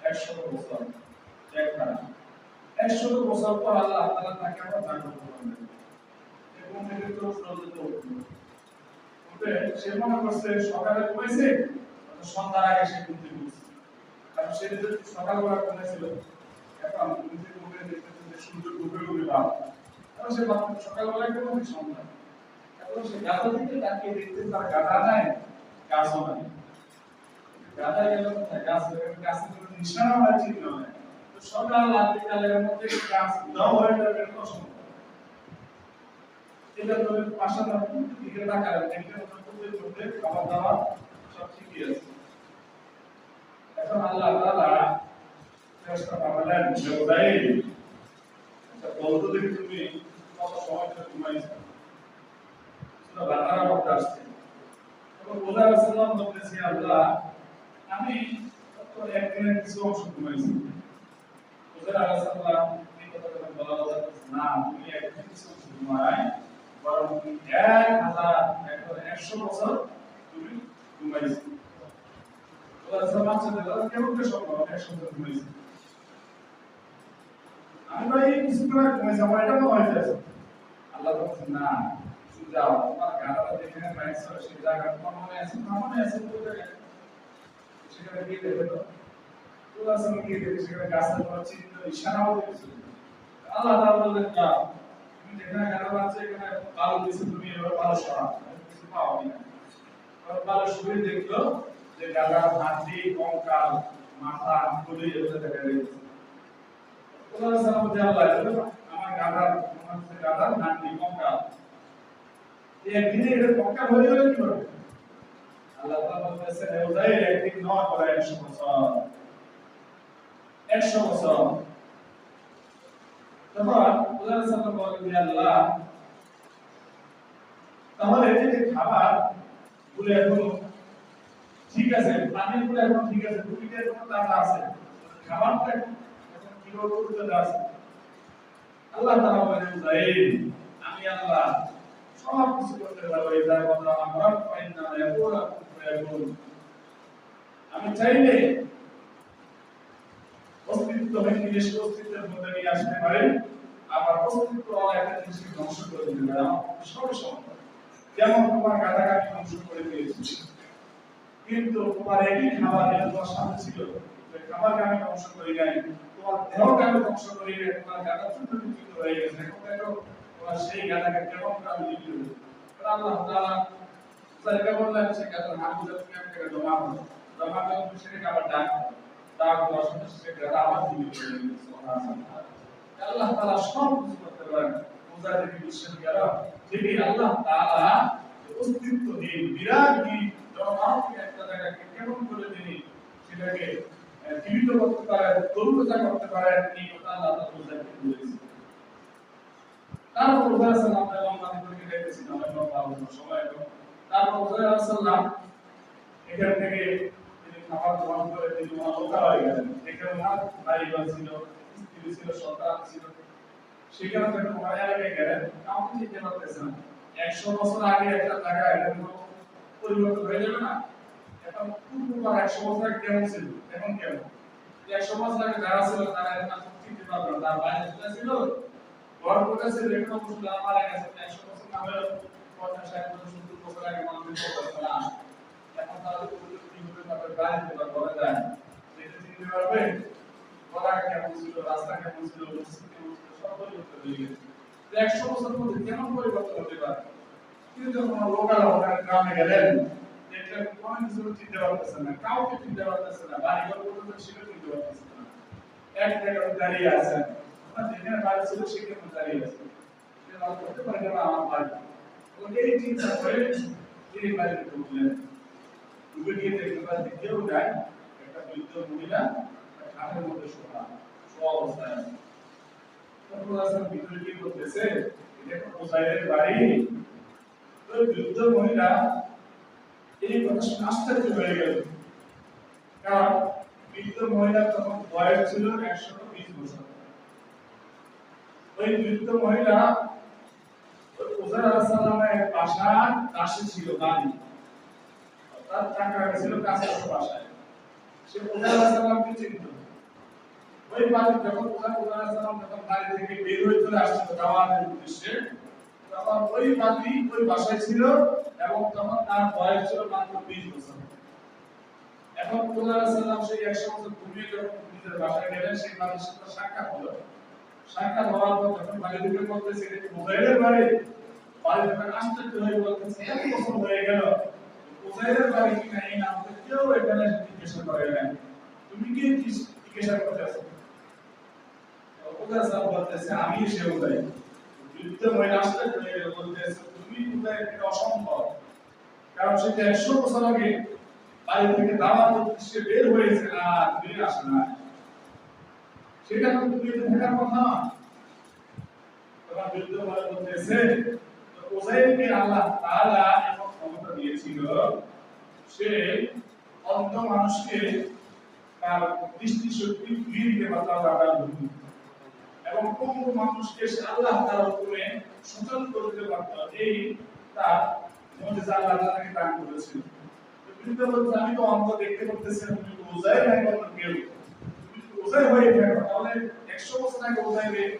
100 বছর একবার 100 বছর পর আল্লাহ তাআলা তাকে আবার জাগ্রত করলেন। এবং থেকে তো সূর্য উঠল, উঠে সে মনে করছে সকালে ঘুমাইছে, সন্ধ্যার আগে সে ঘুম থেকে উঠছে। কারণ সে যদি সকালবেলা ঘুমাইছিল, এখন ঘুম থেকে উঠে দেখতেছে যে সূর্য ডুবে ডুবে ভাব, কারণ সে সকালবেলায় ঘুমাবে সন্ধ্যা। এখন সে গাধা দিকে তাকিয়ে দেখতে তার গাধা নাই, গাছও নাই। গাধা গেল কোথায়? গাছের কোনো নিশানা হয়, চিহ্ন হয়। তো সকাল রাত বিকালের মধ্যে গাছ উধাও হয়ে যাবে, এটা অসম্ভব। এটা তো পাশাপাশি দিকে তাকালেন, দেখলেন ওটা করতে করতে খাবার দাবার সব ঠিকই আছে। এখন আল্লাহ তাআলা চেষ্টা করলেন, জোরাইল আচ্ছা বলতো দেখি তুমি কত সময় ধরে ঘুমাইছো? সূরা বাকারা পড়তে আসছে। তখন মুসা আলাইহিস সালাম বলতেছি, আল্লাহ আমি তো একদিনের কিছু অংশ ঘুমাইছি। মুসা আলাইহিস সালাম এই কথা বলা না, তুমি একদিনের কিছু অংশ ঘুমায়, বরং তুমি 1,100 বছর তুমি ঘুমাইছো। মুসা আলাইহিস সালাম বললেন, কেমন করে সম্ভব 100 বছর ঘুমাইছি? আমি ভাই কিছু করে ঘুমাইছি, আমার এটা মনে হইতেছে। আল্লাহ বলছেন, না তুমি যাও, তোমার গাধাটা যেখানে পাইছো সেই জায়গা তোমার মনে আছে, তোমার মনে আছে তো জায়গা, সেখানে গিয়ে দেখো তো। তোমরা সঙ্গে গিয়ে দেখো সেখানে গাছের কোনো চিহ্ন ইশারাও দেখছো। আল্লাহ তাআলা বললেন, যাও তুমি যেখানে গাধা পাচ্ছ এখানে বালু দিছো, তুমি এবার বালু সরাও, কিছু পাওনি না। বালু শুয়ে দেখলো যে গাধার হাড্ডি, কঙ্কাল, মাথা, খুলি এগুলো দেখা যাচ্ছে। তোমরা সঙ্গে যে আল্লাহ আমার গাধার গাধার হাড্ডি, কঙ্কাল একদিনে এটা কঙ্কাল হয়ে যাবে কিভাবে? আল্লাহ তাআলা বলেছেন, উযাইর একদিন নয় বলে 100 বছর, 100 বছর। তখন উযাইর সাল্লাল্লাহু বলেন, আল্লাহ তাহলে এই যে খাবার গুলো এখন ঠিক আছে, পানির গুলো এখন ঠিক আছে, রুটিটা এখন তাজা আছে, খাবারটা এখন কিভাবে করতে আছে? আল্লাহ তাআলা বলেন, উযাইর আমি আল্লাহ সব কিছু করতে পারবো, এই যার কথা আমরা পাই না, এখন আমি চাইলে অস্তিত্বহীন জিনিসকে অস্তিত্বের মধ্যে নিয়ে আসতে পারে, আবার অস্তিত্ব একটা জিনিসকে ধ্বংস করে দিতে পারে। আমার সব সম্ভব। যেমন তোমার গাধাকে আমি ধ্বংস করে দিয়েছি, কিন্তু তোমার একই খাবার তোমার সাথে ছিল, খাবারকে আমি ধ্বংস করি নাই, তোমার দেহকে আমি ধ্বংস করি নাই, তোমার গাধা ছোট বিকৃত হয়ে গেছে। এখন দেখো তোমার সেই গাধাকে কেমন করে আমি বিক্রি করি। আল্লাহ তাআলা তাদেরকে বললেন, সে গাধার হাতগুলো তুমি আমাকে জমা করো, জমা করে তুমি সেটাকে আবার ডাক ডাক দেওয়ার সাথে সে গাধা আবার জীবিত হয়ে গেছে। সুবহানাল্লাহ। আল্লাহ তাআলা সব কিছু করতে পারেন। মুজাহিদ বিশ্বাস করা ঠিকই আল্লাহ তাআলা অস্তিত্বহীন বিরাট জনমানবকে একটা জায়গাকে কেমন করে তিনি সেটাকে জীবিত করতে পারে, তরুণতা করতে পারে, এই কথা আল্লাহ তাআলা মুসাকে বলেছেন। তারপর মুসা সালাম এবং তাদেরকে দেখেছিলাম এবং সময় এবং তারপর মুসা সালাম এখান থেকে তিনি খাবার গ্রহণ করে তিনি লোকা হয়ে গেলেন। এখানে ওনার ভাই ছিল, স্ত্রী ছিল, সন্তান ছিল। সেখানে যখন ওনার এলাকায় গেলেন, কাউকে চিনতে পারতেছে না। 100 বছর আগে একটা জায়গা এখন পরিবর্তন হয়ে যাবে না? এখন পূর্ববার 100 বছর আগে কেমন ছিল, এখন কেমন? 100 বছর আগে যারা ছিল তারা এখন চিনতে পারবে না। তার বাইরে ছিল, ঘর কোথায় ছিল, এখন অবশ্য যারা মারা গেছে 100 বছর না হলেও 50, 60 বছর, 70 বছর আগে মানুষ বলতে না। এখন তারা কি হতে পারবে, বাইরে বা ঘরে যায়, এটা চিনতে পারবে। ঘোড়া কেমন ছিল, রাস্তা কেমন ছিল, মসজিদ কেমন ছিল, সব পরিবর্তন হয়ে গেছে। 100 বছরের মধ্যে কেমন পরিবর্তন হতে পারে? কিন্তু যখন লোকাল ওখানে গ্রামে গেলেন, দেখলেন কোনো কিছু চিনতে পারতেছেন না, কাউকে চিনতে পারতেছেন না, বাড়ি ঘর পর্যন্ত সেটা চিনতে পারতেছেন না। এক জায়গায় দাঁড়িয়ে আছেন, যেখানে বাড়ি ছিল সেখানে দাঁড়িয়ে আছেন, সেটা করতে পারে না আমার বাড়ি। এই চিন্তা করে তিনি বাড়িতে ঢুকলেন। ঢুকে গিয়ে দেখতে পাচ্ছেন কেউ যায়, একটা বৃদ্ধ মহিলা ঘাটের মধ্যে শোয়া অবস্থায় আছে। তখন আসলে ভিতরে কি করতেছে, এটা কোথায় বাড়ি? ওই বৃদ্ধ মহিলা এই কথা শুনে আশ্চর্য হয়ে গেল। কারণ বৃদ্ধ মহিলা তখন বয়স ছিল 120 বছর। ওই বৃদ্ধ মহিলা উজার আলাইহিস সালামের বাসার কাছে ছিল বাড়ি, তার টাকা ছিল কাছে বাসায়। সে উজার আলাইহিস সালামকে চিনত। ওই বাড়ি যখন উজার আলাইহিস সালাম যখন বাড়ি থেকে বের হয়ে চলে আসছিল দাওয়াতের উদ্দেশ্যে, তখন ওই বাড়ি ওই বাসায় ছিল এবং তখন তার বয়স ছিল মাত্র 20 বছর। এখন উজার আলাইহিস সালাম সেই 100 বছর ঘুমিয়ে যখন নিজের বাসায় গেলেন, সেই বাড়ির সাথে সাক্ষাৎ হলো। সাক্ষাৎ হওয়ার পর যখন বাড়ি থেকে বলতেছে এটা উজাইরের বাড়ি, বাড়ি যখন আশ্চর্য হয়ে বলতেছে এত বছর হয়ে গেল উজাইরের বাড়ি কিনা এই নাম তো কেউ এখানে জিজ্ঞাসা করে নাই, তুমি কি জিজ্ঞাসা করতেছো? উজাইর সাহেব বলতেছে আমি সে উজাইর। বৃদ্ধ মহিলা আশ্চর্য হয়ে বলতেছে তুমি উজাইর, এটা অসম্ভব। কারণ সে 100 বছর আগে বাড়ি থেকে দাওয়াত উদ্দেশ্যে বের হয়েছে আর ফিরে আসে না, সেটা তো তুমি থাকার কথা। তখন বৃদ্ধ মহিলা বলতেছে উজাইরকে আল্লাহ তাআলা এমন ক্ষমতা দিয়েছিল, সে অন্ধ মানুষকে তার দৃষ্টিশক্তি ফিরিয়ে দিতে পারত এবং পঙ্গু মানুষকে সে আল্লাহ তাআলার হুকুমে সচল করে দিতে পারত। এই তার মুজিজা আল্লাহ তাআলাকে দান করেছিল। বৃদ্ধ বলছে আমি তো অন্ধ, দেখতে পারতেছি না, তুমি তো উজাইর নাই অন্য কেউ, তুমি তো উজাইর হয়ে থাকো, তাহলে 100 বছর আগে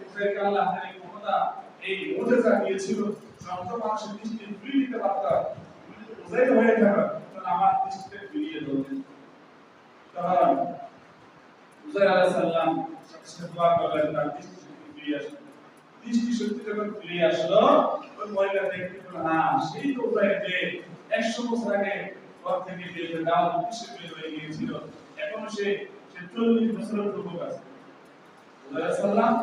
উজাইরকে আল্লাহ তাআলা এই ক্ষমতা, এই মুজিজা দিয়েছিল, অন্ধ মানুষের দৃষ্টি ফিরিয়ে দিতে পারত। তুমি তো উজাইর হয়ে থাকো, তাহলে আমার দৃষ্টিতে ফিরিয়ে দাও। তখন উজাইর আলাইহিস সালাম সাথে দোয়া করলেন, তার দৃষ্টিশক্তি ফিরে আসলো। দৃষ্টিশক্তি যখন ফিরে আসলো, ওই মহিলা দেখতে পেল হ্যাঁ সেই তো উজাইর যে 100 বছর আগে ঘর থেকে বের হয়ে দাওয়াত উদ্দেশ্যে বের হয়ে গিয়েছিল, এখনো সে 40 বছরের যুবক আছে। উজাইর আলাইহিস সালাম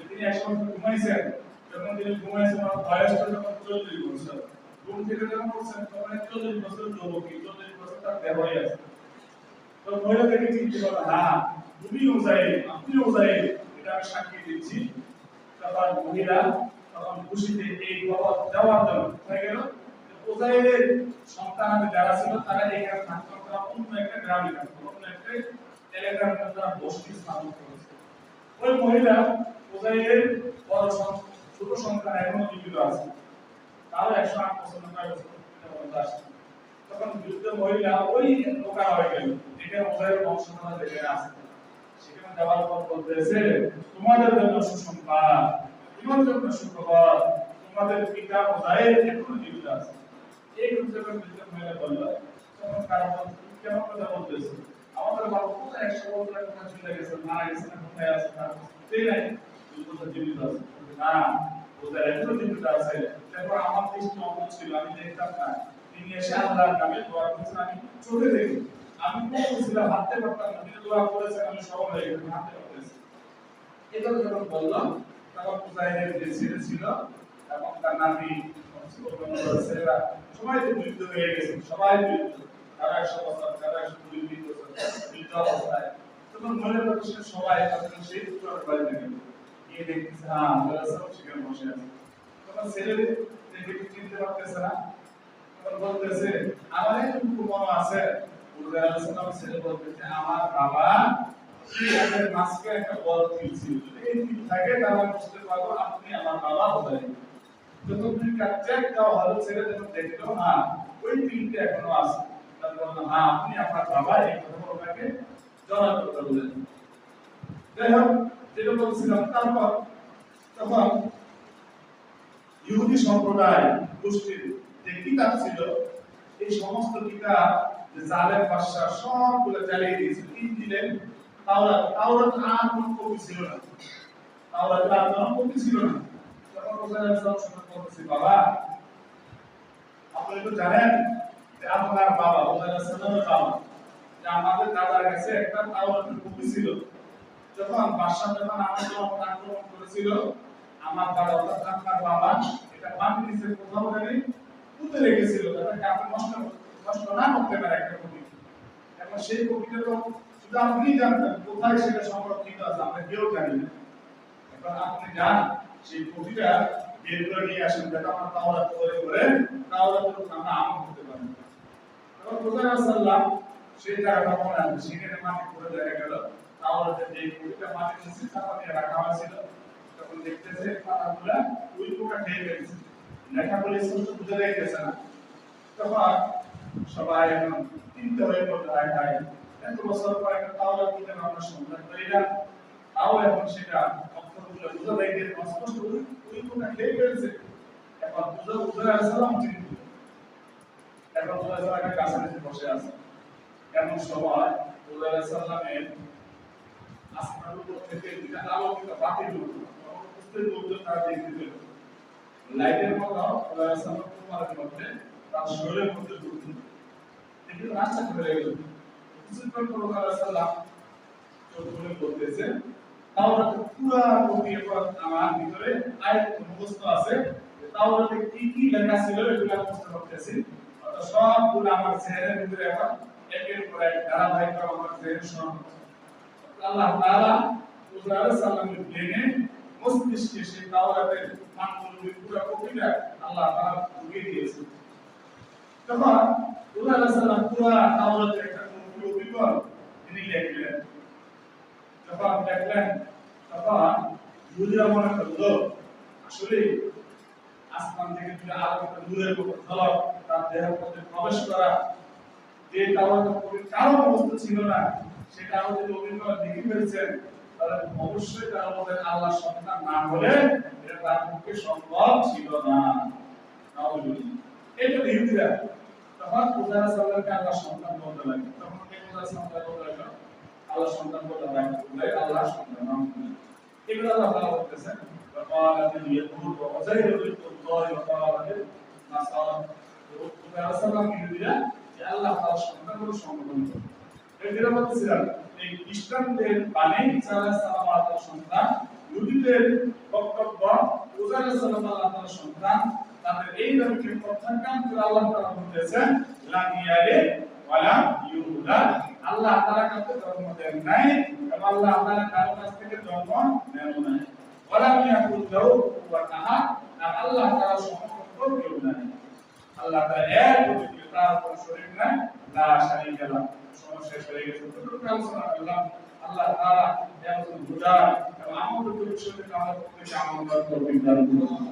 তিনি 100 বছর ঘুমাইছেন, যখন তিনি ঘুমাইছেন ওনার বয়সটা যখন 40 বছর, ঘুম থেকে যখন উঠছেন তখন 40 বছরের যুবক, 40 বছর তার দেহই আছে। তো মহিলা থেকে চিন্তা করলো হ্যাঁ তুমি উজাইর, আপনি উজাইর, এটা আমি সাক্ষী দিচ্ছি। তখন মহিলা তখন খুশিতে এই খবর দেওয়ার জন্য হয়ে গেল উজাইরের সন্তান যারা ছিল তারা এখানে থাকতো, তারা অন্য একটা গ্রামে থাকতো, অন্য একটা এলাকার মধ্যে তারা বসতি স্থাপন করেছে। ওই মহিলা উজাইরের বড় ছোট সন্তান এখনো জীবিত আছে, তাও 108 বছর 90 বছর আসছে। তখন বৃদ্ধ মহিলা ওই লোকা হয়ে গেল, এখানে উজাইরের বংশধর দেখে আছে। সেখানে যাওয়ার পর বলতেছে তোমাদের জন্য সুসংবাদ, তোমাদের জন্য সুখবর, তোমাদের পিতা উজাইর এখনো জীবিত আছে। এই কথা যখন বৃদ্ধ মহিলা বলল, তখন কারণ কেমন কথা বলতেছে, আমাদের বাবা কোথায় 100 বছর আগে কোথায় চলে গেছে, মারা গেছে না, কোথায় আছে তার কিছুই নাই, বলতে জীবিত আছে না, উজাইর এখনো জীবিত আছে। তারপর আমার দৃষ্টি অন্ধ ছিল, আমি দেখতাম না, তিনি এসে আল্লাহর নামে দোয়া করেছেন, আমি চোখে দেখি, আমি বলছিলাম হাঁটতে পারতাম না, তিনি দোয়া করেছেন আমি সবল হয়ে গেছি, হাঁটতে পারতেছি। এটা যখন বললাম তখন উজাইরের যে ছেলে ছিল এবং তার নাতি ছেলেরা সবাই তো বৃদ্ধ হয়ে গেছে, সবাই বৃদ্ধ, কারো 100 বছর, কারো 120 বছর, বৃদ্ধ অবস্থায় তখন মহিলা প্রতিষ্ঠানের সবাই তখন সেই পুরো বাড়িতে গেল গিয়ে দেখতেছে হ্যাঁ সব সেখানে বসে আছে তখন ছেলে দেখে চিনতে পারতেছে না তখন বলতেছে আমার একটু মনে আছে ছেলে বলতেছে আমার বাবা আমাদের মাসকে একটা বড় তিল ছিল এই তিল থাকে তাহলে বুঝতে পারবো আপনি আমার বাবা হবেন যখন তুমি চেক দাও হলো ছেলে যখন দেখলো হ্যাঁ ওই তিলটা এখনো আছে তারপর বললাম হ্যাঁ আপনি আমার বাবা এই কথা ওনাকে জানার কথা বলেন যাই হোক যেটা বলছিলাম তারপর তখন ইহুদি সম্প্রদায় গোষ্ঠীর যে কিতাব ছিল এই সমস্ত কিতাব যে জালেম বাদশা সবগুলো জ্বালিয়ে দিয়েছিল ইনজিলের তাওরাত আর কোনো কপি ছিল না তাওরাত আর কোনো কপি ছিল না তখন রাসূলুল্লাহ সাল্লাল্লাহু আলাইহি ওয়াসাল্লাম বলতেছে বাবা আপনি তো জানেন যে আপনার বাবা রাসূলুল্লাহ সাল্লাল্লাহু আলাইহি ওয়াসাল্লাম যে আমাদের দাদার কাছে একটা তাওরাতের কপি ছিল যখন বাদশা যখন আমাদের উপর আক্রমণ করেছিল আমার দাদা অর্থাৎ আপনার বাবা এটা মাটির নিচে কোথাও জানি পুঁতে রেখেছিল যাতে আপনি নষ্ট না করতে পারে একটা কপি এখন সেই কপিটা তো শুধু আপনি জানতেন কোথায় সেটা সংরক্ষিত আছে আমরা কেউ জানি না এখন আপনি যান সেই কপিটা বের করে নিয়ে আসেন যাতে আমরা তাওরাত করে তাওরাতের উপর আমরা আমল করতে পারি তখন রাসূলুল্লাহ সাল্লাল্লাহু সেই জায়গাটা মনে আছে সেখানে মাটি করে দেখা গেল তাওরাতের যে কপিটা মাটির নিচে চাপা দিয়ে রাখা হয়েছিল তখন দেখতেছে পাতাগুলা ওই পোকা খেয়ে ফেলছে লেখাগুলো স্পষ্ট বুঝে যাইতেছে না তখন সবাই এখন চিন্তা হয়ে পড়লো হায় এত বছর পর একটা তাওরাত কিতাব আমরা সন্ধান করি না তাও এখন সেটা অক্ষরগুলো বুঝে যাইতে স্পষ্ট ওই পোকা খেয়ে ফেলছে এখন বুঝে আসলাম চিন্তা এখন বুঝে একটা কাছাকাছি বসে আছে এমন সময় বুঝে সাল্লামের আসমানের উপর থেকে দুটা আলোকিত বাতি উঠলো তার দেখতে পেল লাইটের মতো সাল্লাল্লাহু মধ্যে তার শরীরের মধ্যে ঢুকল কিন্তু রাস্তা খুলে গেল কিছুক্ষণ পর সাল্লাল্লাহু চোখ খুলে বলতেছে তাওরাতে পুরা কপি আমার ভিতরে আয়াত মুখস্থ আছে তাওরাতে কি কি লেখা ছিল এগুলো মুখস্থ করতেছি অর্থাৎ সবগুলো আমার চেহারার ভিতরে এখন একের পর এক ধারাবাহিকভাবে আমার চেহারা শোনা আল্লাহ তাআলা রাসূলুল্লাহ সাল্লাল্লাহু আলাইহি ব্রেনে মস্তিষ্কে সেই তাওরাতের পাণ্ডুলিপির পুরো কপিটা আল্লাহ তাআলা ঢুকিয়ে দিয়েছে তখন রাসূলুল্লাহ সাল্লাল্লাহু পুরো তাওরাতের একটা পুরো বিবরণ তিনি লিখলেন যখন দেখলেন তখন ইহুদিরা মনে করলো আসলে আসমান থেকে যে আলোকিত নূরের মতো ঝলক তার দেহের মধ্যে প্রবেশ করা যে তাওরাতের কপির কারো বস্তু ছিল না সেটা আমাদের অভিজ্ঞতা দেখে ফেলছেন তাহলে অবশ্যই তার মধ্যে আল্লাহ সন্তান না হলে এটা তার পক্ষে সম্ভব ছিল না এটা ইহুদিরা তখন উজারা সাল্লামকে আল্লাহ সন্তান বলতে লাগে তখন কে উজারা সন্তান বলতে লাগে আল্লাহ সন্তান বলতে লাগে আল্লাহ সন্তান নাম এগুলো আল্লাহ তাআলা বলতেছেন وقالت اليهود وعزير ابن الله وقالت النصارى উজারা সাল্লামকে ইহুদিরা যে আল্লাহ তাআলা সন্তান বলে সম্বোধন করে এরা বলতেছিলেন এই খ্রিস্টানদের বাণী ঈসা আলাইহিস সালাম সন্তান ইহুদিদের বক্তব্য ঈসা আলাইহিস সালাম সন্তান তাদের এই দাবিকে প্রত্যাখ্যান করে আল্লাহ তাআলা বলেছেন লা ইয়ালিদ ওয়া লা ইউলাদ আল্লাহ তাআলা কাউকে জন্ম দেন নাই এবং আল্লাহ তাআলা কারো কাছ থেকে জন্ম নেন নাই ওয়া লা ইয়াকুল লাহু কুফুয়ান আহাদ আর আল্লাহ তাআলা সমকক্ষ কেউ নাই আল্লাহ তাআলা এক পবিত্র তার কোন শরীক নাই লা শারীকা লাহু সমস্যা হয়ে গেছে তো আলোচনা করলাম আল্লাহ তাআলা এমন বুঝা এবং আমাদের বিষয়কে আমরা প্রত্যেককে আমল করতে দান করুন।